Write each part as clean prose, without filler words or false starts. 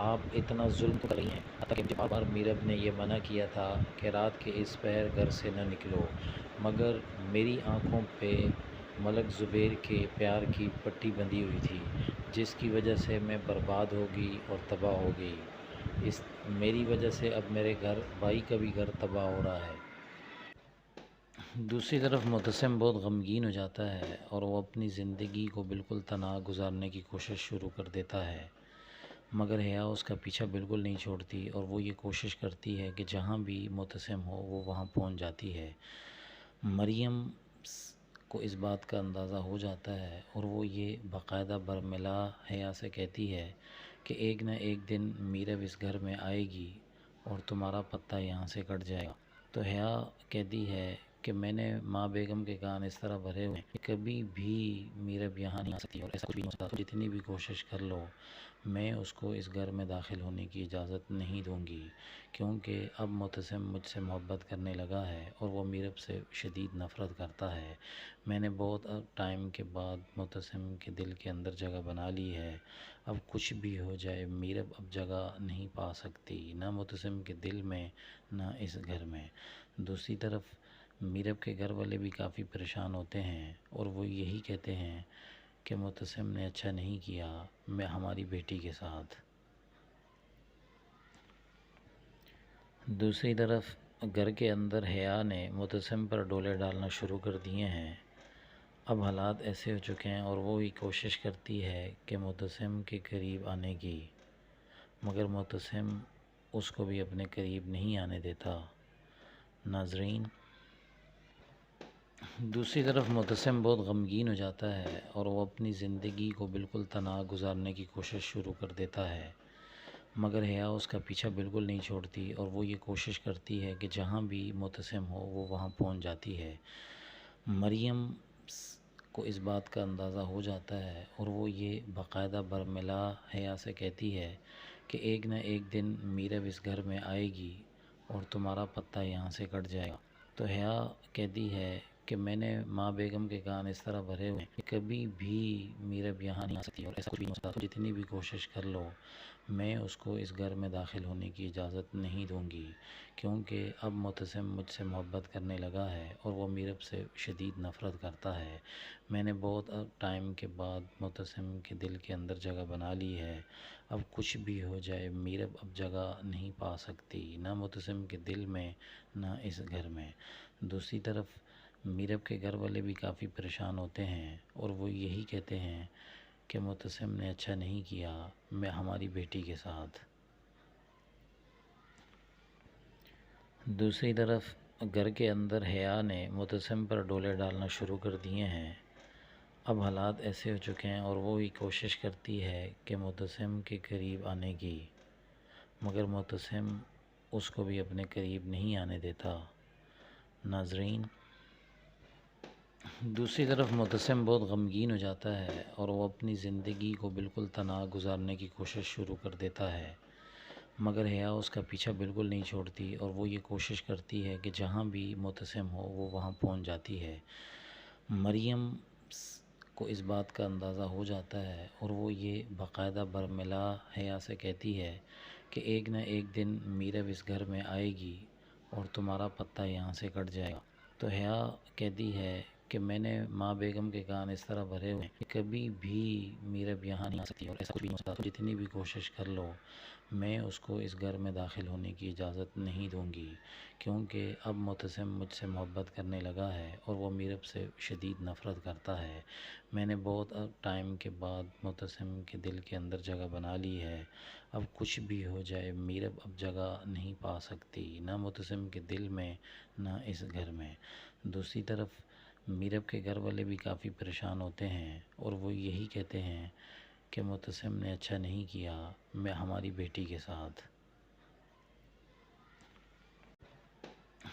آپ اتنا ظلم تو کر رہی ہیں، حتیٰ کہ مجھے بار بار میرب نے یہ منع کیا تھا کہ رات کے اس پہر گھر سے نہ نکلو، مگر میری آنکھوں پہ ملک زبیر کے پیار کی پٹی بندھی ہوئی تھی، جس کی وجہ سے میں برباد ہو گئی اور تباہ ہو گئی۔ میری وجہ سے اب میرے بھائی کا بھی گھر تباہ ہو رہا ہے۔ دوسری طرف معتصم بہت غمگین ہو جاتا ہے اور وہ اپنی زندگی کو بالکل تنہا گزارنے کی کوشش شروع کر دیتا ہے، مگر حیا اس کا پیچھا بالکل نہیں چھوڑتی اور وہ یہ کوشش کرتی ہے کہ جہاں بھی معتصم ہو وہ وہاں پہنچ جاتی ہے۔ مریم کو اس بات کا اندازہ ہو جاتا ہے اور وہ یہ باقاعدہ برملا حیا سے کہتی ہے کہ ایک نہ ایک دن میرب اس گھر میں آئے گی اور تمہارا پتہ یہاں سے کٹ جائے گا۔ تو حیا کہتی ہے کہ میں نے ماں بیگم کے کان اس طرح بھرے ہوئے ہیں کہ کبھی بھی میرب یہاں نہیں آ سکتی اور ایسا کچھ بھی نہیں ہو سکتا، جتنی بھی کوشش کر لو میں اس کو اس گھر میں داخل ہونے کی اجازت نہیں دوں گی، کیونکہ اب معتصم مجھ سے محبت کرنے لگا ہے اور وہ میرب سے شدید نفرت کرتا ہے۔ میں نے بہت ٹائم کے بعد معتصم کے دل کے اندر جگہ بنا لی ہے، اب کچھ بھی ہو جائے میرب اب جگہ نہیں پا سکتی، نہ معتصم کے دل میں نہ اس گھر میں۔ دوسری طرف میرب کے گھر والے بھی کافی پریشان ہوتے ہیں اور وہ یہی کہتے ہیں کہ معتصم نے اچھا نہیں کیا میں ہماری بیٹی کے ساتھ۔ دوسری طرف گھر کے اندر حیا نے معتصم پر ڈولے ڈالنا شروع کر دیے ہیں۔ اب حالات ایسے ہو چکے ہیں اور وہ بھی کوشش کرتی ہے کہ معتصم کے قریب آنے کی، مگر معتصم اس کو بھی اپنے قریب نہیں آنے دیتا۔ ناظرین، دوسری طرف معتصم بہت غمگین ہو جاتا ہے اور وہ اپنی زندگی کو بالکل تنہا گزارنے کی کوشش شروع کر دیتا ہے، مگر حیا اس کا پیچھا بالکل نہیں چھوڑتی اور وہ یہ کوشش کرتی ہے کہ جہاں بھی معتصم ہو وہ وہاں پہنچ جاتی ہے۔ مریم کو اس بات کا اندازہ ہو جاتا ہے اور وہ یہ باقاعدہ برملا حیا سے کہتی ہے کہ ایک نہ ایک دن میرب اس گھر میں آئے گی اور تمہارا پتہ یہاں سے کٹ جائے گا۔ تو حیا کہتی ہے کہ میں نے ماں بیگم کے کان اس طرح بھرے ہوئے ہیں کہ کبھی بھی میرب یہاں نہیں آ سکتی اور ایسا کچھ بھی نہیں ہو سکتا، جتنی بھی کوشش کر لو میں اس کو اس گھر میں داخل ہونے کی اجازت نہیں دوں گی، کیونکہ اب معتصم مجھ سے محبت کرنے لگا ہے اور وہ میرب سے شدید نفرت کرتا ہے۔ میں نے بہت ٹائم کے بعد معتصم کے دل کے اندر جگہ بنا لی ہے، اب کچھ بھی ہو جائے میرب اب جگہ نہیں پا سکتی، نہ معتصم کے دل میں نہ اس گھر میں۔ دوسری طرف میرب کے گھر والے بھی کافی پریشان ہوتے ہیں اور وہ یہی کہتے ہیں کہ معتصم نے اچھا نہیں کیا میں ہماری بیٹی کے ساتھ۔ دوسری طرف گھر کے اندر حیا نے معتصم پر ڈولے ڈالنا شروع کر دیے ہیں۔ اب حالات ایسے ہو چکے ہیں اور وہ بھی کوشش کرتی ہے کہ معتصم کے قریب آنے کی، مگر معتصم اس کو بھی اپنے قریب نہیں آنے دیتا۔ ناظرین، دوسری طرف معتصم بہت غمگین ہو جاتا ہے اور وہ اپنی زندگی کو بالکل تنہا گزارنے کی کوشش شروع کر دیتا ہے، مگر حیا اس کا پیچھا بالکل نہیں چھوڑتی اور وہ یہ کوشش کرتی ہے کہ جہاں بھی معتصم ہو وہ وہاں پہنچ جاتی ہے۔ مریم کو اس بات کا اندازہ ہو جاتا ہے اور وہ یہ باقاعدہ برملا، حیا سے کہتی ہے کہ ایک نہ ایک دن میرب اس گھر میں آئے گی اور تمہارا پتہ یہاں سے کٹ جائے گا۔ تو حیا کہتی ہے کہ میں نے ماں بیگم کے کان اس طرح بھرے ہوئے ہیں کہ کبھی بھی میرب یہاں نہیں آ سکتی اور ایسا کچھ بھی نہیں ہو سکتا، جتنی بھی کوشش کر لو میں اس کو اس گھر میں داخل ہونے کی اجازت نہیں دوں گی، کیونکہ اب معتصم مجھ سے محبت کرنے لگا ہے اور وہ میرب سے شدید نفرت کرتا ہے۔ میں نے بہت ٹائم کے بعد معتصم کے دل کے اندر جگہ بنا لی ہے، اب کچھ بھی ہو جائے میرب اب جگہ نہیں پا سکتی، نہ معتصم کے دل میں نہ اس گھر میں۔ دوسری طرف میرب کے گھر والے بھی کافی پریشان ہوتے ہیں اور وہ یہی کہتے ہیں کہ معتصم نے اچھا نہیں کیا میں ہماری بیٹی کے ساتھ۔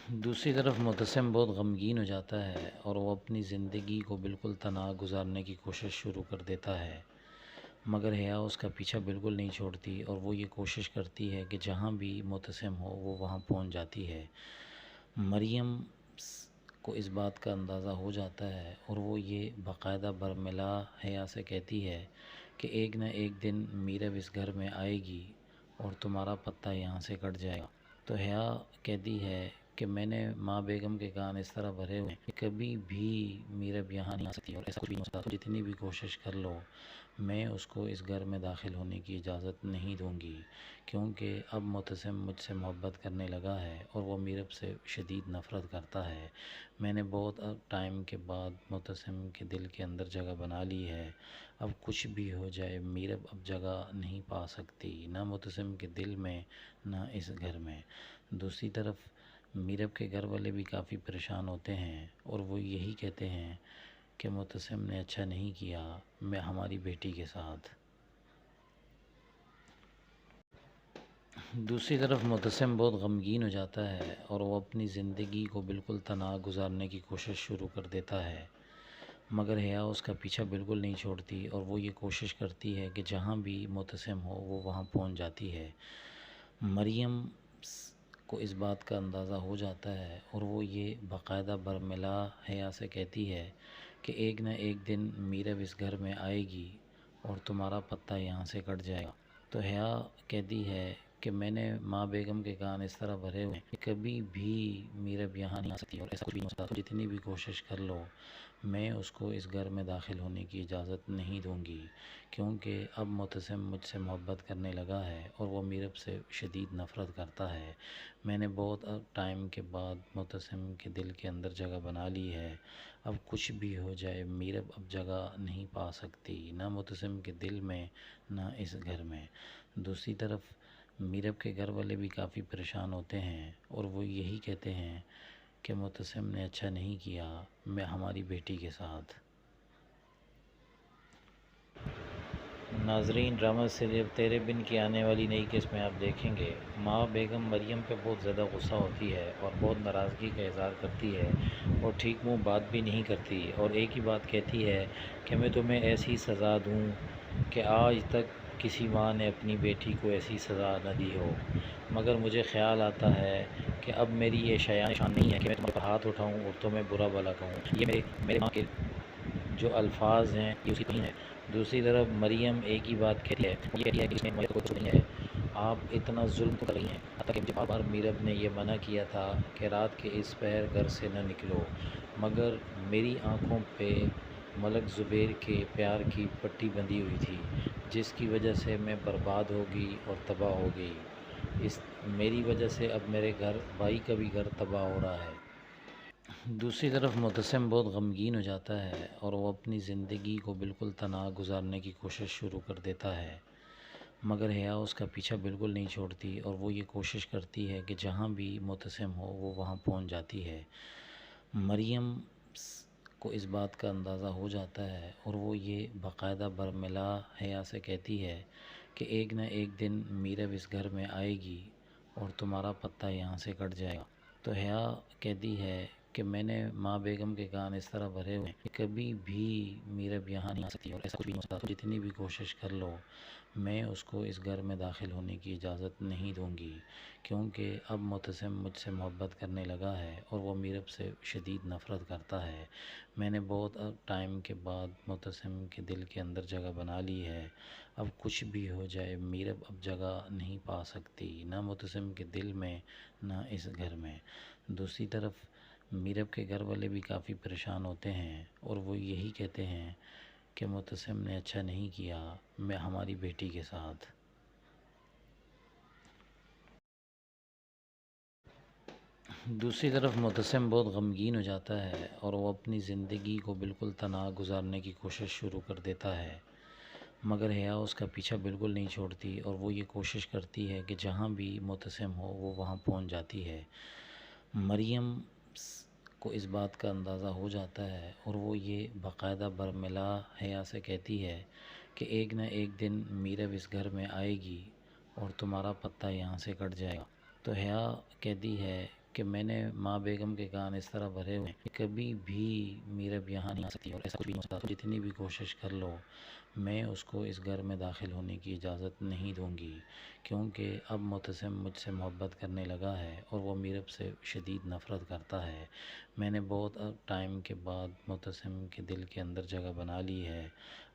دوسری طرف معتصم بہت غمگین ہو جاتا ہے اور وہ اپنی زندگی کو بالکل تنہا گزارنے کی کوشش شروع کر دیتا ہے، مگر حیا اس کا پیچھا بالکل نہیں چھوڑتی اور وہ یہ کوشش کرتی ہے کہ جہاں بھی معتصم ہو وہ وہاں پہنچ جاتی ہے۔ مریم کو اس بات کا اندازہ ہو جاتا ہے اور وہ یہ باقاعدہ برملا، حیا سے کہتی ہے کہ ایک نہ ایک دن میرب اس گھر میں آئے گی اور تمہارا پتہ یہاں سے کٹ جائے گا۔ تو حیا کہتی ہے کہ میں نے ماں بیگم کے کان اس طرح بھرے ہوئے ہیں کہ کبھی بھی میرب یہاں نہیں آ سکتی اور ایسا کچھ بھی نہیں ہو سکتا۔ جتنی بھی کوشش کر لو میں اس کو اس گھر میں داخل ہونے کی اجازت نہیں دوں گی، کیونکہ اب معتصم مجھ سے محبت کرنے لگا ہے اور وہ میرب سے شدید نفرت کرتا ہے۔ میں نے بہت ٹائم کے بعد معتصم کے دل کے اندر جگہ بنا لی ہے۔ اب کچھ بھی ہو جائے میرب اب جگہ نہیں پا سکتی، نہ معتصم کے دل میں نہ اس گھر میں۔ دوسری طرف میرب کے گھر والے بھی کافی پریشان ہوتے ہیں اور وہ یہی کہتے ہیں کہ معتصم نے اچھا نہیں کیا میں ہماری بیٹی کے ساتھ۔ دوسری طرف معتصم بہت غمگین ہو جاتا ہے اور وہ اپنی زندگی کو بالکل تنہا گزارنے کی کوشش شروع کر دیتا ہے، مگر حیا اس کا پیچھا بالکل نہیں چھوڑتی اور وہ یہ کوشش کرتی ہے کہ جہاں بھی معتصم ہو وہ وہاں پہنچ جاتی ہے۔ مریم کو اس بات کا اندازہ ہو جاتا ہے اور وہ یہ باقاعدہ برملا حیا سے کہتی ہے کہ ایک نہ ایک دن میرب اس گھر میں آئے گی اور تمہارا پتہ یہاں سے کٹ جائے گا۔ تو حیا کہتی ہے کہ میں نے ماں بیگم کے کان اس طرح بھرے ہوئے ہیں کہ کبھی بھی میرب یہاں نہیں آ سکتی اور ایسا کچھ بھی نہیں ہو سکتا۔ جتنی بھی کوشش کر لو میں اس کو اس گھر میں داخل ہونے کی اجازت نہیں دوں گی، کیونکہ اب معتصم مجھ سے محبت کرنے لگا ہے اور وہ میرب سے شدید نفرت کرتا ہے۔ میں نے بہت ٹائم کے بعد معتصم کے دل کے اندر جگہ بنا لی ہے۔ اب کچھ بھی ہو جائے میرب اب جگہ نہیں پا سکتی، نہ معتصم کے دل میں نہ اس گھر میں۔ دوسری طرف میرب کے گھر والے بھی کافی پریشان ہوتے ہیں اور وہ یہی کہتے ہیں کہ معتصم نے اچھا نہیں کیا میں ہماری بیٹی کے ساتھ۔ ناظرین، ڈرامہ سیریل تیرے بن کی آنے والی نئی قسط میں آپ دیکھیں گے ماں بیگم مریم پہ بہت زیادہ غصہ ہوتی ہے اور بہت ناراضگی کا اظہار کرتی ہے اور ٹھیک منہ بات بھی نہیں کرتی اور ایک ہی بات کہتی ہے کہ میں تمہیں ایسی سزا دوں کہ آج تک کسی ماں نے اپنی بیٹی کو ایسی سزا نہ دی ہو، مگر مجھے خیال آتا ہے کہ اب میری یہ شان نہیں ہے کہ میں تمہارے پر ہاتھ اٹھاؤں اور تمہیں برا بھلا کہوں۔ یہ میرے ماں کے جو الفاظ ہیں یہ اسی نہیں ہے۔ دوسری طرف مریم ایک ہی بات کہتی ہے، یہ کہتی ہے کہ اس میں کوئی قصور نہیں ہے، آپ اتنا ظلم کر رہی ہیں، حتیٰ کہ مجھے بار بار میرب نے یہ منع کیا تھا کہ رات کے اس پہر گھر سے نہ نکلو، مگر میری آنکھوں پہ ملک زبیر کے پیار کی پٹی بندھی ہوئی تھی جس کی وجہ سے میں برباد ہو گئی اور تباہ ہو گئی۔ میری وجہ سے اب میرے گھر بھائی کا بھی گھر تباہ ہو رہا ہے۔ دوسری طرف معتصم بہت غمگین ہو جاتا ہے اور وہ اپنی زندگی کو بالکل تنہا گزارنے کی کوشش شروع کر دیتا ہے، مگر حیا اس کا پیچھا بالکل نہیں چھوڑتی اور وہ یہ کوشش کرتی ہے کہ جہاں بھی معتصم ہو وہ وہاں پہنچ جاتی ہے۔ مریم کو اس بات کا اندازہ ہو جاتا ہے اور وہ یہ باقاعدہ برملا حیا سے کہتی ہے کہ ایک نہ ایک دن میرب اس گھر میں آئے گی اور تمہارا پتہ یہاں سے کٹ جائے گا۔ تو حیا کہتی ہے کہ میں نے ماں بیگم کے کان اس طرح بھرے ہوئے ہیں کہ کبھی بھی میرب یہاں نہیں آ سکتی اور ایسا کچھ بھی نہیں ہو سکتا۔ جتنی بھی کوشش کر لو میں اس کو اس گھر میں داخل ہونے کی اجازت نہیں دوں گی، کیونکہ اب معتصم مجھ سے محبت کرنے لگا ہے اور وہ میرب سے شدید نفرت کرتا ہے۔ میں نے بہت ٹائم کے بعد معتصم کے دل کے اندر جگہ بنا لی ہے۔ اب کچھ بھی ہو جائے میرب اب جگہ نہیں پا سکتی، نہ معتصم کے دل میں نہ اس گھر میں۔ دوسری طرف میرب کے گھر والے بھی کافی پریشان ہوتے ہیں اور وہ یہی کہتے ہیں کہ معتصم نے اچھا نہیں کیا میں ہماری بیٹی کے ساتھ۔ دوسری طرف معتصم بہت غمگین ہو جاتا ہے اور وہ اپنی زندگی کو بالکل تنہا گزارنے کی کوشش شروع کر دیتا ہے، مگر حیا اس کا پیچھا بالکل نہیں چھوڑتی اور وہ یہ کوشش کرتی ہے کہ جہاں بھی معتصم ہو وہ وہاں پہنچ جاتی ہے۔ مریم کو اس بات کا اندازہ ہو جاتا ہے اور وہ یہ باقاعدہ برملا حیا سے کہتی ہے کہ ایک نہ ایک دن میرب اس گھر میں آئے گی اور تمہارا پتہ یہاں سے کٹ جائے گا۔ تو حیا کہتی ہے کہ میں نے ماں بیگم کے کان اس طرح بھرے ہوئے ہیں کہ کبھی بھی میرب یہاں نہیں آ سکتی اور ایسا کچھ بھی نہیں ہو سکتا۔ جتنی بھی کوشش کر لو میں اس کو اس گھر میں داخل ہونے کی اجازت نہیں دوں گی، کیونکہ اب معتصم مجھ سے محبت کرنے لگا ہے اور وہ میرب سے شدید نفرت کرتا ہے۔ میں نے بہت ٹائم کے بعد معتصم کے دل کے اندر جگہ بنا لی ہے۔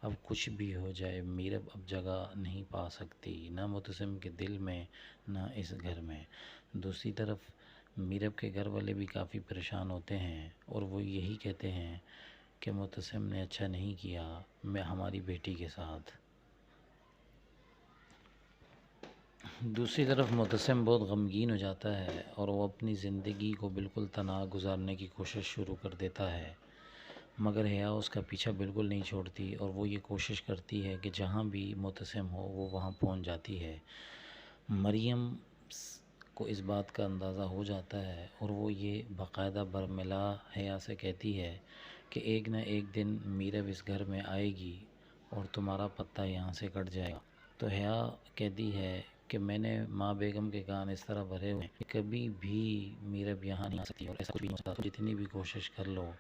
اب کچھ بھی ہو جائے میرب اب جگہ نہیں پا سکتی، نہ معتصم کے دل میں نہ اس گھر میں۔ دوسری طرف میرب کے گھر والے بھی کافی پریشان ہوتے ہیں اور وہ یہی کہتے ہیں کہ معتصم نے اچھا نہیں کیا میں ہماری بیٹی کے ساتھ۔ دوسری طرف معتصم بہت غمگین ہو جاتا ہے اور وہ اپنی زندگی کو بالکل تنہا گزارنے کی کوشش شروع کر دیتا ہے، مگر حیا اس کا پیچھا بالکل نہیں چھوڑتی اور وہ یہ کوشش کرتی ہے کہ جہاں بھی معتصم ہو وہ وہاں پہنچ جاتی ہے۔ مریم کو اس بات کا اندازہ ہو جاتا ہے اور وہ یہ باقاعدہ برملا حیا سے کہتی ہے کہ ایک نہ ایک دن میرب اس گھر میں آئے گی اور تمہارا پتہ یہاں سے کٹ جائے گا۔ تو حیا کہتی ہے کہ میں نے ماں بیگم کے کان اس طرح بھرے ہوئے ہیں کہ کبھی بھی میرب یہاں نہیں آ سکتی اور ایسا کچھ بھی نہیں ہو سکتا۔ جتنی بھی کوشش کر لو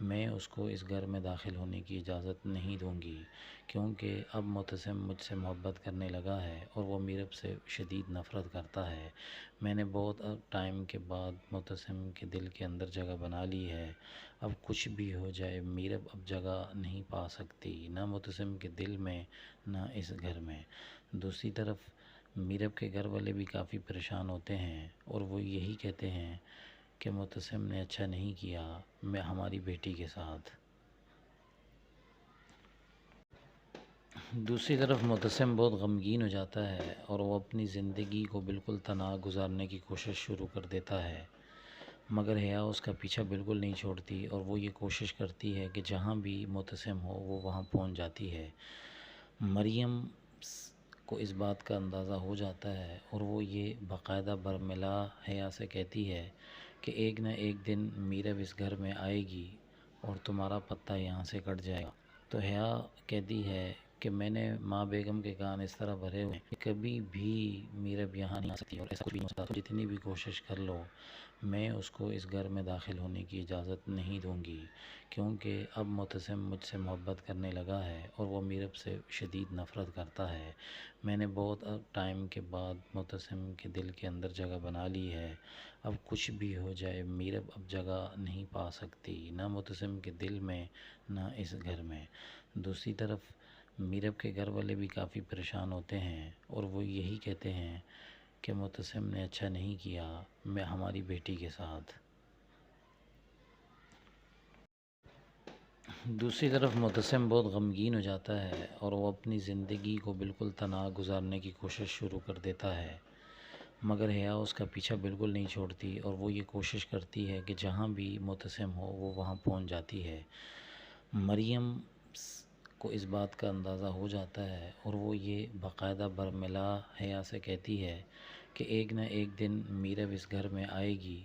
میں اس کو اس گھر میں داخل ہونے کی اجازت نہیں دوں گی، کیونکہ اب معتصم مجھ سے محبت کرنے لگا ہے اور وہ میرب سے شدید نفرت کرتا ہے۔ میں نے بہت ٹائم کے بعد معتصم کے دل کے اندر جگہ بنا لی ہے۔ اب کچھ بھی ہو جائے میرب اب جگہ نہیں پا سکتی، نہ معتصم کے دل میں نہ اس گھر میں۔ دوسری طرف میرب کے گھر والے بھی کافی پریشان ہوتے ہیں اور وہ یہی کہتے ہیں کہ معتصم نے اچھا نہیں کیا میں ہماری بیٹی کے ساتھ۔ دوسری طرف معتصم بہت غمگین ہو جاتا ہے اور وہ اپنی زندگی کو بالکل تنہا گزارنے کی کوشش شروع کر دیتا ہے، مگر حیا اس کا پیچھا بالکل نہیں چھوڑتی اور وہ یہ کوشش کرتی ہے کہ جہاں بھی معتصم ہو وہ وہاں پہنچ جاتی ہے۔ مریم کو اس بات کا اندازہ ہو جاتا ہے اور وہ یہ باقاعدہ برملا حیا سے کہتی ہے کہ ایک نہ ایک دن میرب اس گھر میں آئے گی اور تمہارا پتہ یہاں سے کٹ جائے گا۔ تو حیا کہتی ہے کہ میں نے ماں بیگم کے کان اس طرح بھرے ہوئے ہیں کہ کبھی بھی میرب یہاں نہیں آ سکتی اور ایسا کچھ بھی نہیں ہو سکتا۔ جتنی بھی کوشش کر لو میں اس کو اس گھر میں داخل ہونے کی اجازت نہیں دوں گی، کیونکہ اب معتصم مجھ سے محبت کرنے لگا ہے اور وہ میرب سے شدید نفرت کرتا ہے۔ میں نے بہت ٹائم کے بعد معتصم کے دل کے اندر جگہ بنا لی ہے۔ اب کچھ بھی ہو جائے میرب اب جگہ نہیں پا سکتی، نہ معتصم کے دل میں نہ اس گھر میں۔ دوسری طرف میرب کے گھر والے بھی کافی پریشان ہوتے ہیں اور وہ یہی کہتے ہیں کہ معتصم نے اچھا نہیں کیا میں ہماری بیٹی کے ساتھ۔ دوسری طرف معتصم بہت غمگین ہو جاتا ہے اور وہ اپنی زندگی کو بالکل تنہا گزارنے کی کوشش شروع کر دیتا ہے، مگر حیا اس کا پیچھا بالکل نہیں چھوڑتی اور وہ یہ کوشش کرتی ہے کہ جہاں بھی معتصم ہو وہ وہاں پہنچ جاتی ہے۔ مریم کو اس بات کا اندازہ ہو جاتا ہے اور وہ یہ باقاعدہ برملا حیا سے کہتی ہے کہ ایک نہ ایک دن میرب اس گھر میں آئے گی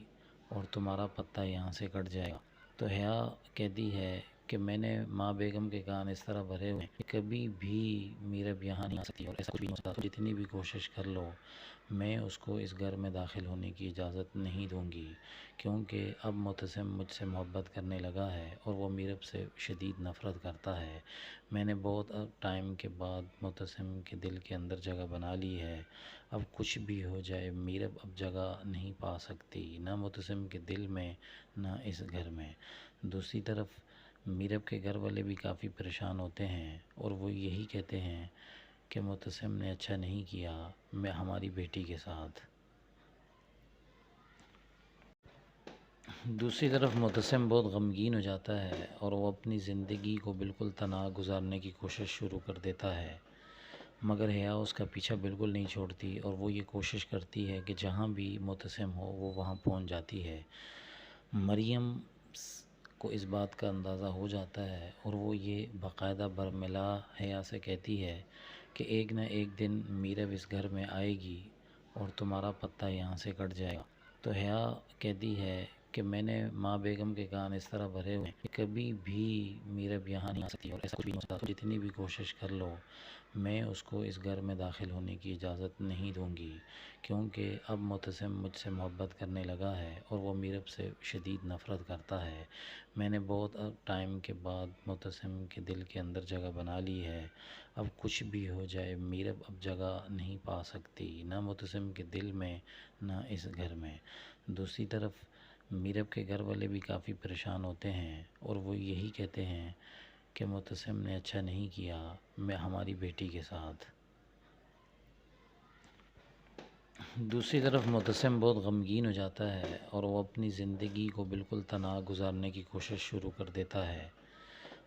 اور تمہارا پتہ یہاں سے کٹ جائے گا۔ تو حیا کہتی ہے کہ میں نے ماں بیگم کے کان اس طرح بھرے ہوئے ہیں کہ کبھی بھی میرب یہاں نہیں آ سکتی اور ایسا کچھ بھی نہیں ہو سکتا۔ جتنی بھی کوشش کر لو میں اس کو اس گھر میں داخل ہونے کی اجازت نہیں دوں گی، کیونکہ اب معتصم مجھ سے محبت کرنے لگا ہے اور وہ میرب سے شدید نفرت کرتا ہے۔ میں نے بہت ٹائم کے بعد معتصم کے دل کے اندر جگہ بنا لی ہے۔ اب کچھ بھی ہو جائے میرب اب جگہ نہیں پا سکتی، نہ معتصم کے دل میں نہ اس گھر میں۔ دوسری طرف میرب کے گھر والے بھی کافی پریشان ہوتے ہیں اور وہ یہی کہتے ہیں کہ معتصم نے اچھا نہیں کیا میں ہماری بیٹی کے ساتھ۔ دوسری طرف معتصم بہت غمگین ہو جاتا ہے اور وہ اپنی زندگی کو بالکل تنہا گزارنے کی کوشش شروع کر دیتا ہے، مگر حیا اس کا پیچھا بالکل نہیں چھوڑتی اور وہ یہ کوشش کرتی ہے کہ جہاں بھی معتصم ہو وہ وہاں پہنچ جاتی ہے۔ مریم کو اس بات کا اندازہ ہو جاتا ہے اور وہ یہ باقاعدہ برملا حیا سے کہتی ہے کہ ایک نہ ایک دن میرب اس گھر میں آئے گی اور تمہارا پتہ یہاں سے کٹ جائے گا۔ تو حیا کہتی ہے کہ میں نے ماں بیگم کے کان اس طرح بھرے ہوئے ہیں کہ کبھی بھی میرب یہاں نہیں آ سکتی اور ایسا کچھ بھی نہیں ہو سکتا۔ جتنی بھی کوشش کر لو میں اس کو اس گھر میں داخل ہونے کی اجازت نہیں دوں گی، کیونکہ اب معتصم مجھ سے محبت کرنے لگا ہے اور وہ میرب سے شدید نفرت کرتا ہے۔ میں نے بہت ٹائم کے بعد معتصم کے دل کے اندر جگہ بنا لی ہے۔ اب کچھ بھی ہو جائے میرب اب جگہ نہیں پا سکتی، نہ معتصم کے دل میں نہ اس گھر میں۔ دوسری طرف میرب کے گھر والے بھی کافی پریشان ہوتے ہیں اور وہ یہی کہتے ہیں کہ معتصم نے اچھا نہیں کیا میں ہماری بیٹی کے ساتھ۔ دوسری طرف معتصم بہت غمگین ہو جاتا ہے اور وہ اپنی زندگی کو بالکل تنہا گزارنے کی کوشش شروع کر دیتا ہے،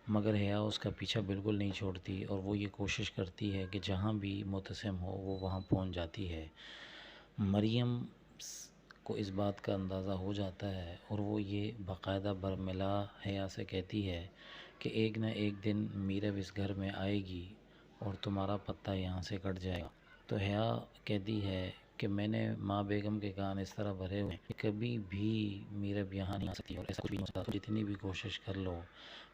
مگر حیا اس کا پیچھا بالکل نہیں چھوڑتی اور وہ یہ کوشش کرتی ہے کہ جہاں بھی معتصم ہو وہ وہاں پہنچ جاتی ہے۔ مریم کو اس بات کا اندازہ ہو جاتا ہے اور وہ یہ باقاعدہ برملا حیا سے کہتی ہے کہ ایک نہ ایک دن میرب اس گھر میں آئے گی اور تمہارا پتہ یہاں سے کٹ جائے گا۔ تو حیا کہتی ہے کہ میں نے ماں بیگم کے کان اس طرح بھرے ہوئے ہیں کہ کبھی بھی میرب یہاں نہیں آ سکتی اور ایسا کچھ بھی نہیں ہو سکتا۔ جتنی بھی کوشش کر لو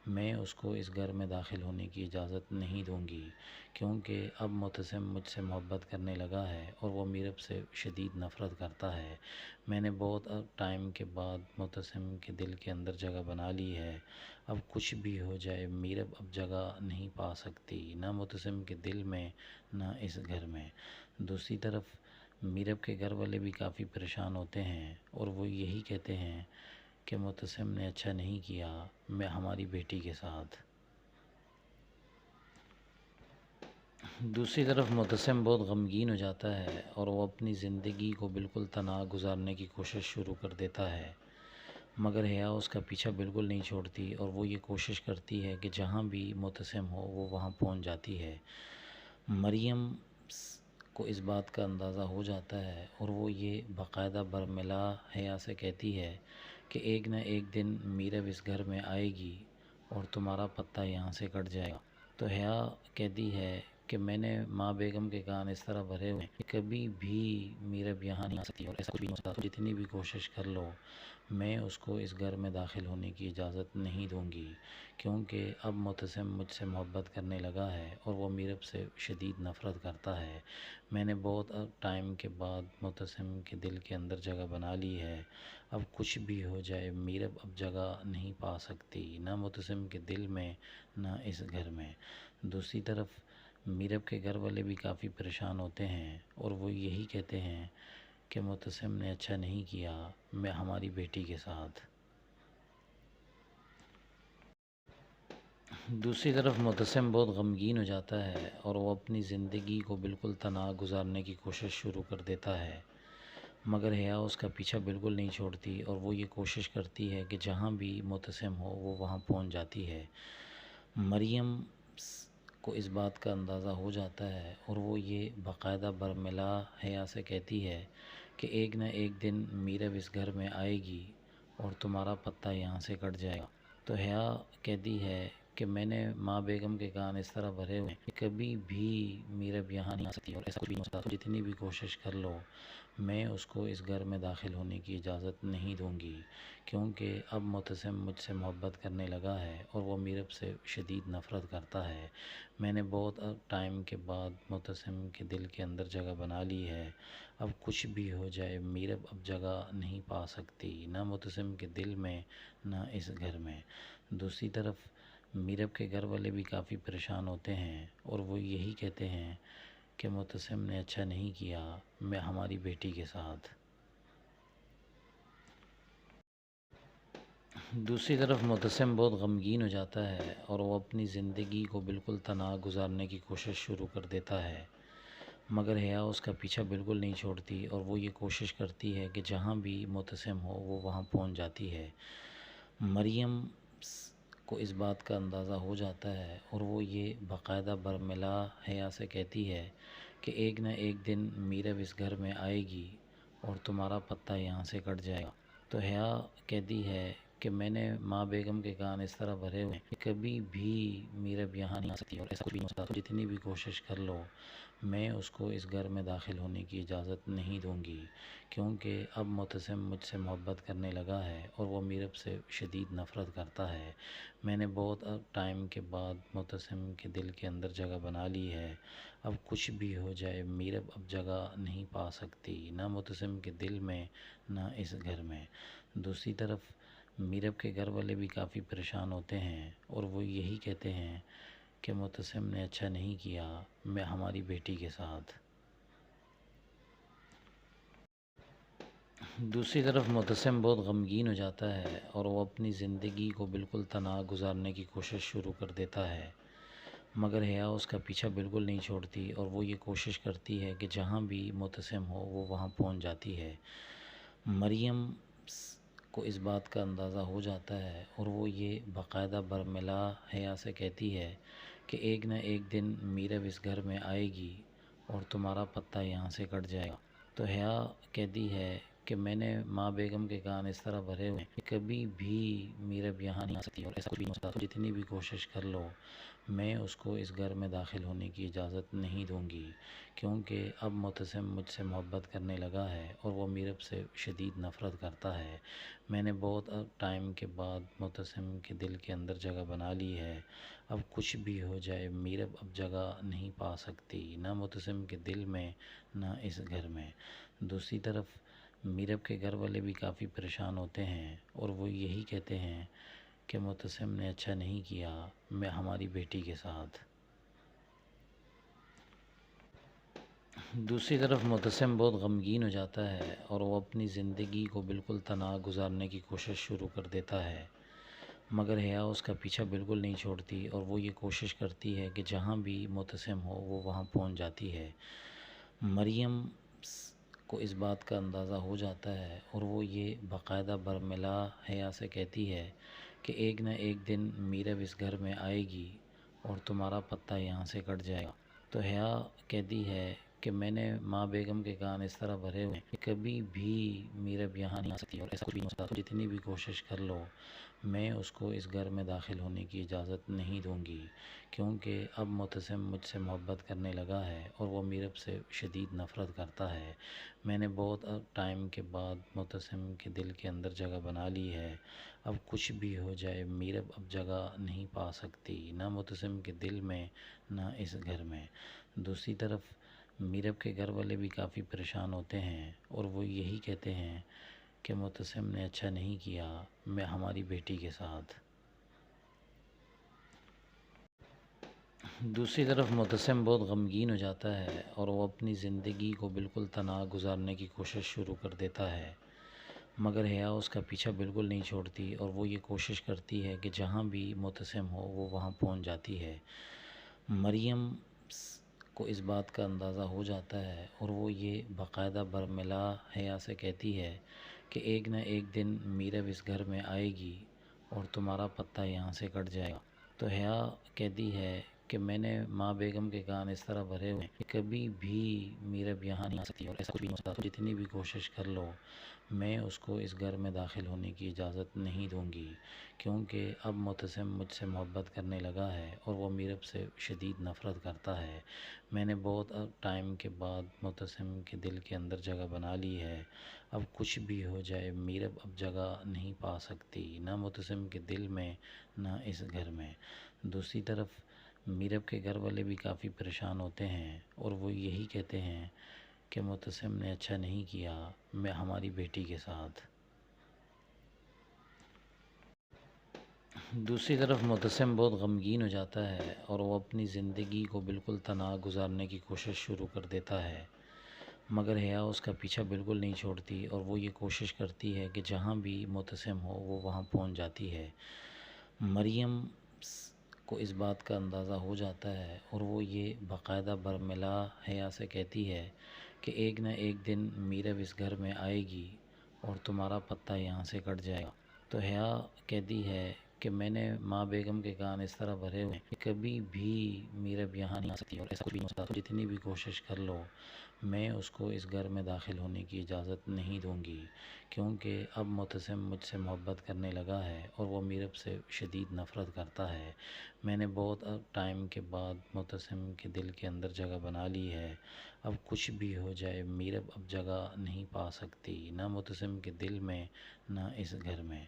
میں اس کو اس گھر میں داخل ہونے کی اجازت نہیں دوں گی، کیونکہ اب معتصم مجھ سے محبت کرنے لگا ہے اور وہ میرب سے شدید نفرت کرتا ہے۔ میں نے بہت ٹائم کے بعد معتصم کے دل کے اندر جگہ بنا لی ہے۔ اب کچھ بھی ہو جائے میرب اب جگہ نہیں پا سکتی، نہ معتصم کے دل میں نہ اس گھر میں۔ دوسری طرف میرب کے گھر والے بھی کافی پریشان ہوتے ہیں اور وہ یہی کہتے ہیں کہ معتصم نے اچھا نہیں کیا میں ہماری بیٹی کے ساتھ۔ دوسری طرف معتصم بہت غمگین ہو جاتا ہے اور وہ اپنی زندگی کو بالکل تنہا گزارنے کی کوشش شروع کر دیتا ہے، مگر حیا اس کا پیچھا بالکل نہیں چھوڑتی اور وہ یہ کوشش کرتی ہے کہ جہاں بھی معتصم ہو وہ وہاں پہنچ جاتی ہے۔ مریم کو اس بات کا اندازہ ہو جاتا ہے اور وہ یہ باقاعدہ برملا حیا سے کہتی ہے کہ ایک نہ ایک دن میرب اس گھر میں آئے گی اور تمہارا پتہ یہاں سے کٹ جائے گا۔ تو حیا کہتی ہے کہ میں نے ماں بیگم کے کان اس طرح بھرے ہوئے ہیں کہ کبھی بھی میرب یہاں نہیں آ سکتی اور ایسا کچھ بھی نہیں ہو سکتا۔ جتنی بھی کوشش کر لو میں اس کو اس گھر میں داخل ہونے کی اجازت نہیں دوں گی، کیونکہ اب معتصم مجھ سے محبت کرنے لگا ہے اور وہ میرب سے شدید نفرت کرتا ہے۔ میں نے بہت ٹائم کے بعد معتصم کے دل کے اندر جگہ بنا لی ہے۔ اب کچھ بھی ہو جائے میرب اب جگہ نہیں پا سکتی، نہ معتصم کے دل میں نہ اس گھر میں۔ دوسری طرف میرب کے گھر والے بھی کافی پریشان ہوتے ہیں اور وہ یہی کہتے ہیں کہ معتصم نے اچھا نہیں کیا میں ہماری بیٹی کے ساتھ۔ دوسری طرف معتصم بہت غمگین ہو جاتا ہے اور وہ اپنی زندگی کو بالکل تنہا گزارنے کی کوشش شروع کر دیتا ہے، مگر حیا اس کا پیچھا بالکل نہیں چھوڑتی اور وہ یہ کوشش کرتی ہے کہ جہاں بھی معتصم ہو وہ وہاں پہنچ جاتی ہے۔ مریم کو اس بات کا اندازہ ہو جاتا ہے اور وہ یہ باقاعدہ برملا حیا سے کہتی ہے کہ ایک نہ ایک دن میرب اس گھر میں آئے گی اور تمہارا پتہ یہاں سے کٹ جائے گا۔ تو حیا کہتی ہے کہ میں نے ماں بیگم کے کان اس طرح بھرے ہوئے ہیں کہ کبھی بھی میرب یہاں نہیں آ سکتی اور ایسا کچھ بھی نہیں ہو سکتا۔ جتنی بھی کوشش کر لو میں اس کو اس گھر میں داخل ہونے کی اجازت نہیں دوں گی، کیونکہ اب معتصم مجھ سے محبت کرنے لگا ہے اور وہ میرب سے شدید نفرت کرتا ہے۔ میں نے بہت ٹائم کے بعد معتصم کے دل کے اندر جگہ بنا لی ہے۔ اب کچھ بھی ہو جائے میرب اب جگہ نہیں پا سکتی، نہ معتصم کے دل میں نہ اس گھر میں۔ دوسری طرف میرب کے گھر والے بھی کافی پریشان ہوتے ہیں اور وہ یہی کہتے ہیں کہ معتصم نے اچھا نہیں کیا میں ہماری بیٹی کے ساتھ۔ دوسری طرف معتصم بہت غمگین ہو جاتا ہے اور وہ اپنی زندگی کو بالکل تنہا گزارنے کی کوشش شروع کر دیتا ہے، مگر حیا اس کا پیچھا بالکل نہیں چھوڑتی اور وہ یہ کوشش کرتی ہے کہ جہاں بھی معتصم ہو وہ وہاں پہنچ جاتی ہے۔ مریم کو اس بات کا اندازہ ہو جاتا ہے اور وہ یہ باقاعدہ برملا حیا سے کہتی ہے کہ ایک نہ ایک دن میرب اس گھر میں آئے گی اور تمہارا پتہ یہاں سے کٹ جائے گا۔ تو حیا کہتی ہے کہ میں نے ماں بیگم کے کان اس طرح بھرے ہوئے ہیں کہ کبھی بھی میرب یہاں نہیں آ سکتی اور ایسا کچھ بھی نہیں ہو سکتا. جتنی بھی کوشش کر لو میں اس کو اس گھر میں داخل ہونے کی اجازت نہیں دوں گی، کیونکہ اب معتصم مجھ سے محبت کرنے لگا ہے اور وہ میرب سے شدید نفرت کرتا ہے. میں نے بہت ٹائم کے بعد معتصم کے دل کے اندر جگہ بنا لی ہے. اب کچھ بھی ہو جائے میرب اب جگہ نہیں پا سکتی، نہ معتصم کے دل میں نہ اس گھر میں. دوسری طرف میرب کے گھر والے بھی کافی پریشان ہوتے ہیں اور وہ یہی کہتے ہیں کہ معتصم نے اچھا نہیں کیا میں ہماری بیٹی کے ساتھ. دوسری طرف معتصم بہت غمگین ہو جاتا ہے اور وہ اپنی زندگی کو بالکل تنہا گزارنے کی کوشش شروع کر دیتا ہے، مگر حیا اس کا پیچھا بالکل نہیں چھوڑتی اور وہ یہ کوشش کرتی ہے کہ جہاں بھی معتصم ہو وہ وہاں پہنچ جاتی ہے. مریم کو اس بات کا اندازہ ہو جاتا ہے اور وہ یہ باقاعدہ برملا حیا سے کہتی ہے کہ ایک نہ ایک دن میرب اس گھر میں آئے گی اور تمہارا پتہ یہاں سے کٹ جائے گا. تو حیا کہتی ہے کہ میں نے ماں بیگم کے کان اس طرح بھرے ہوئے ہیں کہ کبھی بھی میرب یہاں نہیں آ سکتی اور ایسا کچھ بھی نہیں ہو سکتا. جتنی بھی کوشش کر لو میں اس کو اس گھر میں داخل ہونے کی اجازت نہیں دوں گی، کیونکہ اب معتصم مجھ سے محبت کرنے لگا ہے اور وہ میرب سے شدید نفرت کرتا ہے. میں نے بہت ٹائم کے بعد معتصم کے دل کے اندر جگہ بنا لی ہے. اب کچھ بھی ہو جائے میرب اب جگہ نہیں پا سکتی، نہ معتصم کے دل میں نہ اس گھر میں. دوسری طرف میرب کے گھر والے بھی کافی پریشان ہوتے ہیں اور وہ یہی کہتے ہیں کہ معتصم نے اچھا نہیں کیا میں ہماری بیٹی کے ساتھ. دوسری طرف معتصم بہت غمگین ہو جاتا ہے اور وہ اپنی زندگی کو بالکل تنہا گزارنے کی کوشش شروع کر دیتا ہے، مگر حیا اس کا پیچھا بالکل نہیں چھوڑتی اور وہ یہ کوشش کرتی ہے کہ جہاں بھی معتصم ہو وہ وہاں پہنچ جاتی ہے. مریم کو اس بات کا اندازہ ہو جاتا ہے اور وہ یہ باقاعدہ برملا حیا سے کہتی ہے کہ ایک نہ ایک دن میرب اس گھر میں آئے گی اور تمہارا پتہ یہاں سے کٹ جائے گا. تو حیا کہتی ہے کہ میں نے ماں بیگم کے کان اس طرح بھرے ہوئے ہیں کہ کبھی بھی میرب یہاں نہیں آ سکتی اور ایسا کچھ بھی نہیں ہو سکتا. جتنی بھی کوشش کر لو میں اس کو اس گھر میں داخل ہونے کی اجازت نہیں دوں گی، کیونکہ اب معتصم مجھ سے محبت کرنے لگا ہے اور وہ میرب سے شدید نفرت کرتا ہے. میں نے بہت ٹائم کے بعد معتصم کے دل کے اندر جگہ بنا لی ہے. اب کچھ بھی ہو جائے میرب اب جگہ نہیں پا سکتی، نہ معتصم کے دل میں نہ اس گھر میں. دوسری طرف میرب کے گھر والے بھی کافی پریشان ہوتے ہیں اور وہ یہی کہتے ہیں کہ معتصم نے اچھا نہیں کیا میں ہماری بیٹی کے ساتھ. دوسری طرف معتصم بہت غمگین ہو جاتا ہے اور وہ اپنی زندگی کو بالکل تنہا گزارنے کی کوشش شروع کر دیتا ہے، مگر حیا اس کا پیچھا بالکل نہیں چھوڑتی اور وہ یہ کوشش کرتی ہے کہ جہاں بھی معتصم ہو وہ وہاں پہنچ جاتی ہے. مریم کو اس بات کا اندازہ ہو جاتا ہے اور وہ یہ باقاعدہ برملا حیا سے کہتی ہے کہ ایک نہ ایک دن میرب اس گھر میں آئے گی اور تمہارا پتہ یہاں سے کٹ جائے گا. تو حیا کہتی ہے کہ میں نے ماں بیگم کے کان اس طرح بھرے ہوئے ہیں کہ کبھی بھی میرب یہاں نہیں آ سکتی اور ایسا کچھ بھی نہیں ہو سکتا. جتنی بھی کوشش کر لو میں اس کو اس گھر میں داخل ہونے کی اجازت نہیں دوں گی، کیونکہ اب معتصم مجھ سے محبت کرنے لگا ہے اور وہ میرب سے شدید نفرت کرتا ہے. میں نے بہت ٹائم کے بعد معتصم کے دل کے اندر جگہ بنا لی ہے. اب کچھ بھی ہو جائے میرب اب جگہ نہیں پا سکتی، نہ معتصم کے دل میں نہ اس گھر میں. دوسری طرف میرب کے گھر والے بھی کافی پریشان ہوتے ہیں اور وہ یہی کہتے ہیں کہ معتصم نے اچھا نہیں کیا میں ہماری بیٹی کے ساتھ. دوسری طرف معتصم بہت غمگین ہو جاتا ہے اور وہ اپنی زندگی کو بالکل تنہا گزارنے کی کوشش شروع کر دیتا ہے، مگر حیا اس کا پیچھا بالکل نہیں چھوڑتی اور وہ یہ کوشش کرتی ہے کہ جہاں بھی معتصم ہو وہ وہاں پہنچ جاتی ہے. مریم کو اس بات کا اندازہ ہو جاتا ہے اور وہ یہ باقاعدہ برملا حیا سے کہتی ہے کہ ایک نہ ایک دن میرب اس گھر میں آئے گی اور تمہارا پتہ یہاں سے کٹ جائے گا. تو حیا کہتی ہے کہ میں نے ماں بیگم کے کان اس طرح بھرے ہوئے ہیں کہ کبھی بھی میرب یہاں نہیں آ سکتی اور ایسا کچھ بھی نہیں ہو سکتا. جتنی بھی کوشش کر لو میں اس کو اس گھر میں داخل ہونے کی اجازت نہیں دوں گی، کیونکہ اب معتصم مجھ سے محبت کرنے لگا ہے اور وہ میرب سے شدید نفرت کرتا ہے. میں نے بہت ٹائم کے بعد معتصم کے دل کے اندر جگہ بنا لی ہے. اب کچھ بھی ہو جائے میرب اب جگہ نہیں پا سکتی، نہ معتصم کے دل میں نہ اس گھر میں.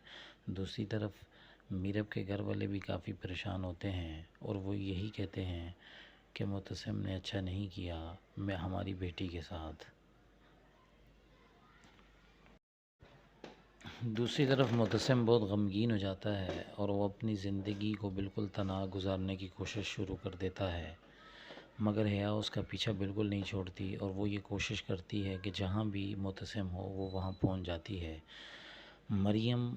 دوسری طرف میرب کے گھر والے بھی کافی پریشان ہوتے ہیں اور وہ یہی کہتے ہیں کہ معتصم نے اچھا نہیں کیا میں ہماری بیٹی کے ساتھ. دوسری طرف معتصم بہت غمگین ہو جاتا ہے اور وہ اپنی زندگی کو بالکل تنہا گزارنے کی کوشش شروع کر دیتا ہے، مگر حیا اس کا پیچھا بالکل نہیں چھوڑتی اور وہ یہ کوشش کرتی ہے کہ جہاں بھی معتصم ہو وہ وہاں پہنچ جاتی ہے. مریم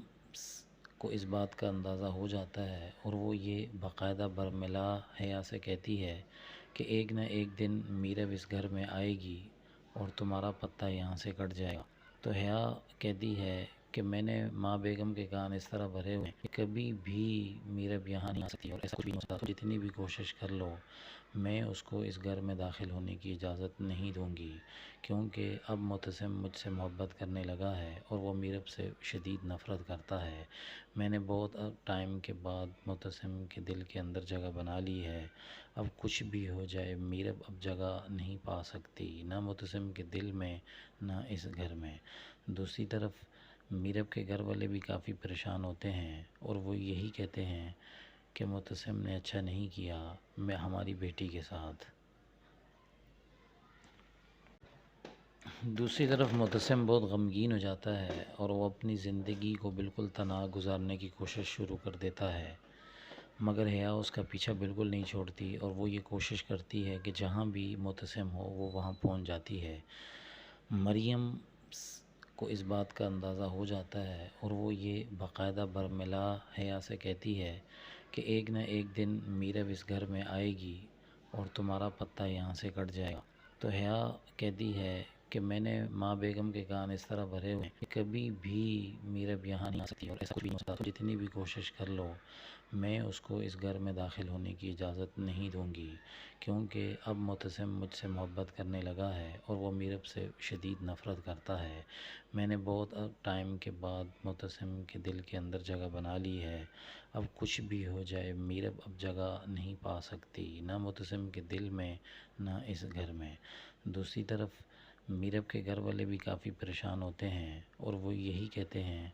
کو اس بات کا اندازہ ہو جاتا ہے اور وہ یہ باقاعدہ برملا حیا سے کہتی ہے کہ ایک نہ ایک دن میرب اس گھر میں آئے گی اور تمہارا پتہ یہاں سے کٹ جائے گا. تو حیا کہتی ہے کہ میں نے ماں بیگم کے کان اس طرح بھرے ہوئے ہیں کہ کبھی بھی میرب یہاں نہیں آ سکتی اور ایسا کچھ بھی نہیں ہو سکتا. جتنی بھی کوشش کر لو میں اس کو اس گھر میں داخل ہونے کی اجازت نہیں دوں گی، کیونکہ اب معتصم مجھ سے محبت کرنے لگا ہے اور وہ میرب سے شدید نفرت کرتا ہے. میں نے بہت ٹائم کے بعد معتصم کے دل کے اندر جگہ بنا لی ہے. اب کچھ بھی ہو جائے میرب اب جگہ نہیں پا سکتی، نہ معتصم کے دل میں نہ اس گھر میں. دوسری طرف میرب کے گھر والے بھی کافی پریشان ہوتے ہیں اور وہ یہی کہتے ہیں کہ معتصم نے اچھا نہیں کیا میں ہماری بیٹی کے ساتھ. دوسری طرف معتصم بہت غمگین ہو جاتا ہے اور وہ اپنی زندگی کو بالکل تنہا گزارنے کی کوشش شروع کر دیتا ہے، مگر حیا اس کا پیچھا بالکل نہیں چھوڑتی اور وہ یہ کوشش کرتی ہے کہ جہاں بھی معتصم ہو وہ وہاں پہنچ جاتی ہے. مریم کو اس بات کا اندازہ ہو جاتا ہے اور وہ یہ باقاعدہ برملا حیا سے کہتی ہے کہ ایک نہ ایک دن میرب اس گھر میں آئے گی اور تمہارا پتہ یہاں سے کٹ جائے گا. تو حیا کہتی ہے کہ میں نے ماں بیگم کے کان اس طرح بھرے ہوئے ہیں کہ کبھی بھی میرب یہاں نہیں آ سکتی اور ایسا کچھ بھی نہیں ہو سکتا. جتنی بھی کوشش کر لو میں اس کو اس گھر میں داخل ہونے کی اجازت نہیں دوں گی، کیونکہ اب معتصم مجھ سے محبت کرنے لگا ہے اور وہ میرب سے شدید نفرت کرتا ہے. میں نے بہت ٹائم کے بعد معتصم کے دل کے اندر جگہ بنا لی ہے. اب کچھ بھی ہو جائے میرب اب جگہ نہیں پا سکتی، نہ معتصم کے دل میں نہ اس گھر میں. دوسری طرف میرب کے گھر والے بھی کافی پریشان ہوتے ہیں اور وہ یہی کہتے ہیں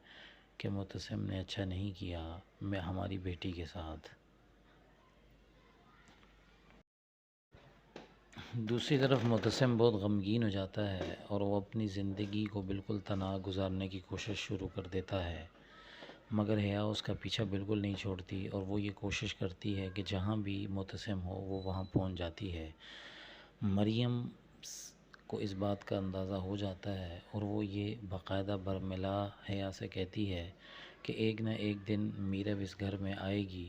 کہ معتصم نے اچھا نہیں کیا میں ہماری بیٹی کے ساتھ. دوسری طرف معتصم بہت غمگین ہو جاتا ہے اور وہ اپنی زندگی کو بالکل تنہا گزارنے کی کوشش شروع کر دیتا ہے، مگر حیا اس کا پیچھا بالکل نہیں چھوڑتی اور وہ یہ کوشش کرتی ہے کہ جہاں بھی معتصم ہو وہ وہاں پہنچ جاتی ہے. مریم کو اس بات کا اندازہ ہو جاتا ہے اور وہ یہ باقاعدہ برملا حیا سے کہتی ہے کہ ایک نہ ایک دن میرب اس گھر میں آئے گی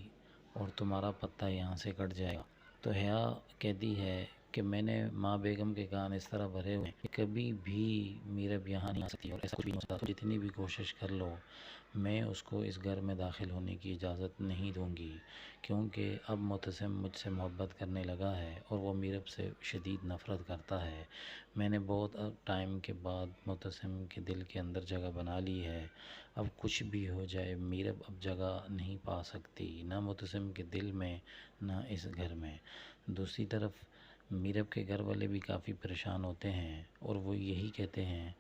اور تمہارا پتہ یہاں سے کٹ جائے گا. تو حیا کہتی ہے کہ میں نے ماں بیگم کے کان اس طرح بھرے ہوئے ہیں کہ کبھی بھی میرب یہاں نہیں آ سکتی اور ایسا کچھ بھی نہیں ہو سکتا. جتنی بھی کوشش کر لو میں اس کو اس گھر میں داخل ہونے کی اجازت نہیں دوں گی، کیونکہ اب معتصم مجھ سے محبت کرنے لگا ہے اور وہ میرب سے شدید نفرت کرتا ہے. میں نے بہت ٹائم کے بعد معتصم کے دل کے اندر جگہ بنا لی ہے. اب کچھ بھی ہو جائے میرب اب جگہ نہیں پا سکتی، نہ معتصم کے دل میں نہ اس گھر میں. دوسری طرف میرب کے گھر والے بھی کافی پریشان ہوتے ہیں اور وہ یہی کہتے ہیں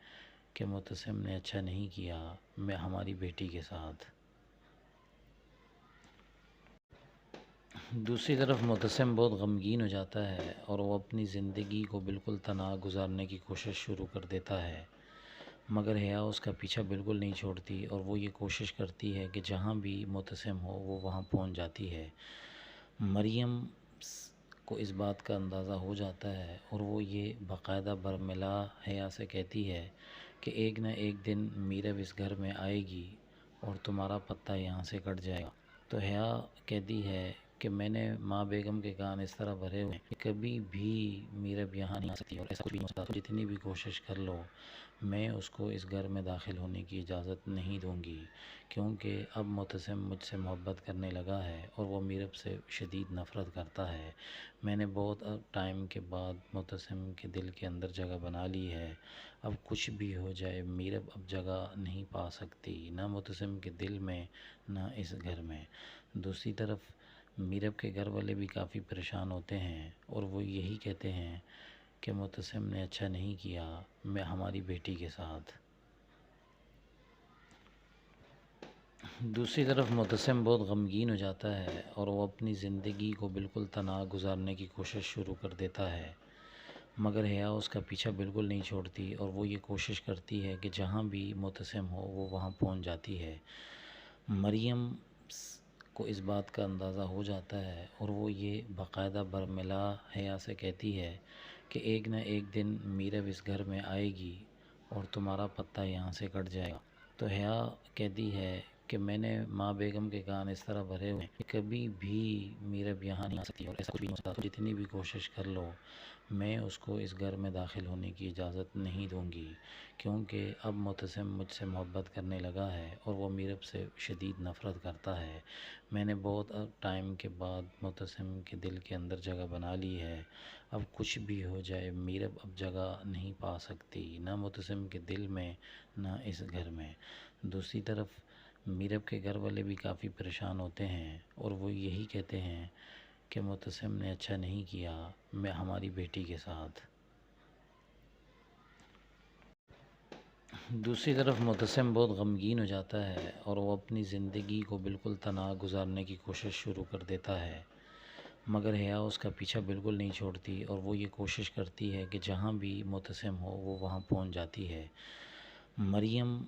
کہ معتصم نے اچھا نہیں کیا میں ہماری بیٹی کے ساتھ. دوسری طرف معتصم بہت غمگین ہو جاتا ہے اور وہ اپنی زندگی کو بالکل تنہا گزارنے کی کوشش شروع کر دیتا ہے، مگر حیا اس کا پیچھا بالکل نہیں چھوڑتی اور وہ یہ کوشش کرتی ہے کہ جہاں بھی معتصم ہو وہ وہاں پہنچ جاتی ہے. مریم کو اس بات کا اندازہ ہو جاتا ہے اور وہ یہ باقاعدہ برملا حیا سے کہتی ہے کہ ایک نہ ایک دن میرب اس گھر میں آئے گی اور تمہارا پتہ یہاں سے کٹ جائے گا. تو حیا کہتی ہے کہ میں نے ماں بیگم کے کان اس طرح بھرے ہوئے ہیں کہ کبھی بھی میرب یہاں نہیں آ سکتی اور ایسا کچھ بھی نہیں ہو سکتا. جتنی بھی کوشش کر لو میں اس کو اس گھر میں داخل ہونے کی اجازت نہیں دوں گی، کیونکہ اب معتصم مجھ سے محبت کرنے لگا ہے اور وہ میرب سے شدید نفرت کرتا ہے. میں نے بہت ٹائم کے بعد معتصم کے دل کے اندر جگہ بنا لی ہے. اب کچھ بھی ہو جائے میرب اب جگہ نہیں پا سکتی، نہ معتصم کے دل میں نہ اس گھر میں. دوسری طرف میرب کے گھر والے بھی کافی پریشان ہوتے ہیں اور وہ یہی کہتے ہیں کہ معتصم نے اچھا نہیں کیا میں ہماری بیٹی کے ساتھ. دوسری طرف معتصم بہت غمگین ہو جاتا ہے اور وہ اپنی زندگی کو بالکل تنہا گزارنے کی کوشش شروع کر دیتا ہے، مگر حیا اس کا پیچھا بالکل نہیں چھوڑتی اور وہ یہ کوشش کرتی ہے کہ جہاں بھی معتصم ہو وہ وہاں پہنچ جاتی ہے. مریم کو اس بات کا اندازہ ہو جاتا ہے اور وہ یہ باقاعدہ برملا حیا سے کہتی ہے کہ ایک نہ ایک دن میرب اس گھر میں آئے گی اور تمہارا پتہ یہاں سے کٹ جائے گا. تو حیا کہتی ہے کہ میں نے ماں بیگم کے کان اس طرح بھرے ہوئے ہیں کہ کبھی بھی میرب یہاں نہیں آ سکتی اور ایسا کچھ بھی نہیں ہو سکتا. جتنی بھی کوشش کر لو میں اس کو اس گھر میں داخل ہونے کی اجازت نہیں دوں گی، کیونکہ اب معتصم مجھ سے محبت کرنے لگا ہے اور وہ میرب سے شدید نفرت کرتا ہے. میں نے بہت ٹائم کے بعد معتصم کے دل کے اندر جگہ بنا لی ہے. اب کچھ بھی ہو جائے میرب اب جگہ نہیں پا سکتی، نہ معتصم کے دل میں نہ اس گھر میں. دوسری طرف میرب کے گھر والے بھی کافی پریشان ہوتے ہیں اور وہ یہی کہتے ہیں کہ معتصم نے اچھا نہیں کیا میں ہماری بیٹی کے ساتھ. دوسری طرف معتصم بہت غمگین ہو جاتا ہے اور وہ اپنی زندگی کو بالکل تنہا گزارنے کی کوشش شروع کر دیتا ہے، مگر حیا اس کا پیچھا بالکل نہیں چھوڑتی اور وہ یہ کوشش کرتی ہے کہ جہاں بھی معتصم ہو وہ وہاں پہنچ جاتی ہے. مریم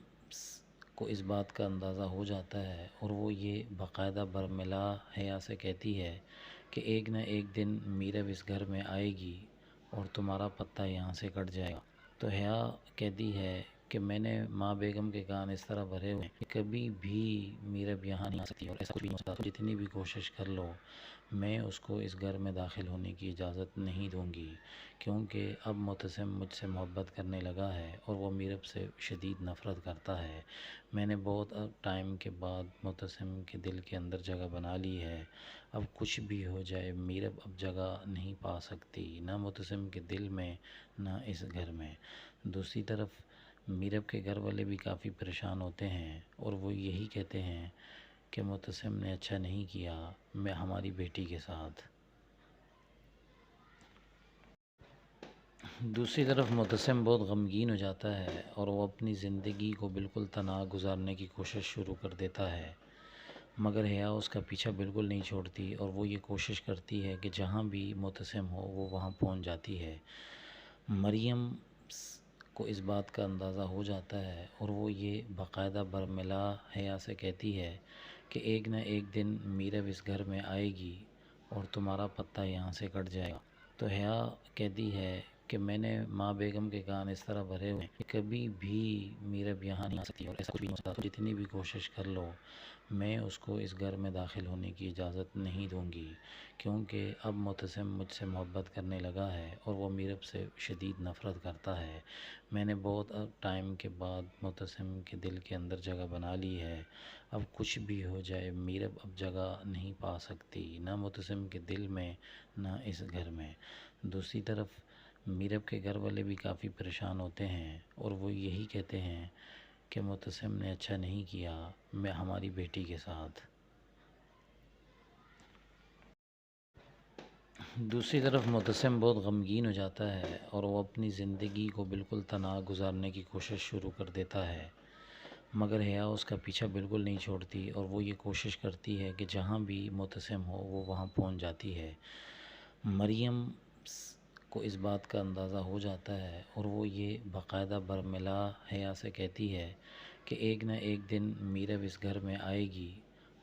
کو اس بات کا اندازہ ہو جاتا ہے اور وہ یہ باقاعدہ برملا حیا سے کہتی ہے کہ ایک نہ ایک دن میرب اس گھر میں آئے گی اور تمہارا پتہ یہاں سے کٹ جائے گا. تو حیا کہتی ہے کہ میں نے ماں بیگم کے کان اس طرح بھرے ہوئے ہیں کہ کبھی بھی میرب یہاں نہیں آ سکتی اور ایسا کچھ بھی نہیں ہو سکتا. جتنی بھی کوشش کر لو میں اس کو اس گھر میں داخل ہونے کی اجازت نہیں دوں گی، کیونکہ اب معتصم مجھ سے محبت کرنے لگا ہے اور وہ میرب سے شدید نفرت کرتا ہے. میں نے بہت ٹائم کے بعد معتصم کے دل کے اندر جگہ بنا لی ہے. اب کچھ بھی ہو جائے میرب اب جگہ نہیں پا سکتی، نہ معتصم کے دل میں نہ اس گھر میں. دوسری طرف میرب کے گھر والے بھی کافی پریشان ہوتے ہیں اور وہ یہی کہتے ہیں کہ معتصم نے اچھا نہیں کیا میں ہماری بیٹی کے ساتھ. دوسری طرف معتصم بہت غمگین ہو جاتا ہے اور وہ اپنی زندگی کو بالکل تنہا گزارنے کی کوشش شروع کر دیتا ہے، مگر حیا اس کا پیچھا بالکل نہیں چھوڑتی اور وہ یہ کوشش کرتی ہے کہ جہاں بھی معتصم ہو وہ وہاں پہنچ جاتی ہے. مریم کو اس بات کا اندازہ ہو جاتا ہے اور وہ یہ باقاعدہ برملا حیا سے کہتی ہے کہ ایک نہ ایک دن میرب اس گھر میں آئے گی اور تمہارا پتہ یہاں سے کٹ جائے گا. تو حیا کہتی ہے کہ میں نے ماں بیگم کے کان اس طرح بھرے ہوئے ہیں کہ کبھی بھی میرب یہاں نہیں آ سکتی اور ایسا کچھ بھی نہیں ہو سکتا. جتنی بھی کوشش کر لو میں اس کو اس گھر میں داخل ہونے کی اجازت نہیں دوں گی، کیونکہ اب معتصم مجھ سے محبت کرنے لگا ہے اور وہ میرب سے شدید نفرت کرتا ہے. میں نے بہت ٹائم کے بعد معتصم کے دل کے اندر جگہ بنا لی ہے. اب کچھ بھی ہو جائے میرب اب جگہ نہیں پا سکتی، نہ معتصم کے دل میں نہ اس گھر میں. دوسری طرف میرب کے گھر والے بھی کافی پریشان ہوتے ہیں اور وہ یہی کہتے ہیں کہ معتصم نے اچھا نہیں کیا میں ہماری بیٹی کے ساتھ. دوسری طرف معتصم بہت غمگین ہو جاتا ہے اور وہ اپنی زندگی کو بالکل تنہا گزارنے کی کوشش شروع کر دیتا ہے، مگر حیا اس کا پیچھا بالکل نہیں چھوڑتی اور وہ یہ کوشش کرتی ہے کہ جہاں بھی معتصم ہو وہ وہاں پہنچ جاتی ہے. مریم کو اس بات کا اندازہ ہو جاتا ہے اور وہ یہ باقاعدہ برملا حیا سے کہتی ہے کہ ایک نہ ایک دن میرب اس گھر میں آئے گی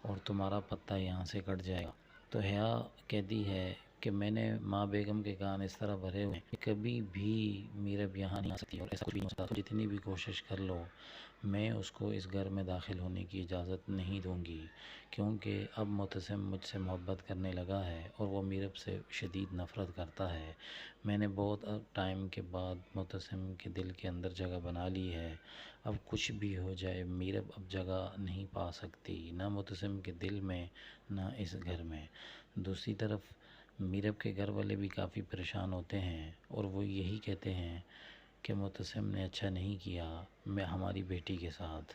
اور تمہارا پتہ یہاں سے کٹ جائے گا. تو حیا کہتی ہے کہ میں نے ماں بیگم کے کان اس طرح بھرے ہوئے ہیں کہ کبھی بھی میرب یہاں نہیں آ سکتی اور ایسا کچھ بھی نہیں ہو سکتا. جتنی بھی کوشش کر لو میں اس کو اس گھر میں داخل ہونے کی اجازت نہیں دوں گی، کیونکہ اب معتصم مجھ سے محبت کرنے لگا ہے اور وہ میرب سے شدید نفرت کرتا ہے. میں نے بہت ٹائم کے بعد معتصم کے دل کے اندر جگہ بنا لی ہے. اب کچھ بھی ہو جائے میرب اب جگہ نہیں پا سکتی، نہ معتصم کے دل میں نہ اس گھر میں. دوسری طرف میرب کے گھر والے بھی کافی پریشان ہوتے ہیں اور وہ یہی کہتے ہیں کہ معتصم نے اچھا نہیں کیا میں ہماری بیٹی کے ساتھ.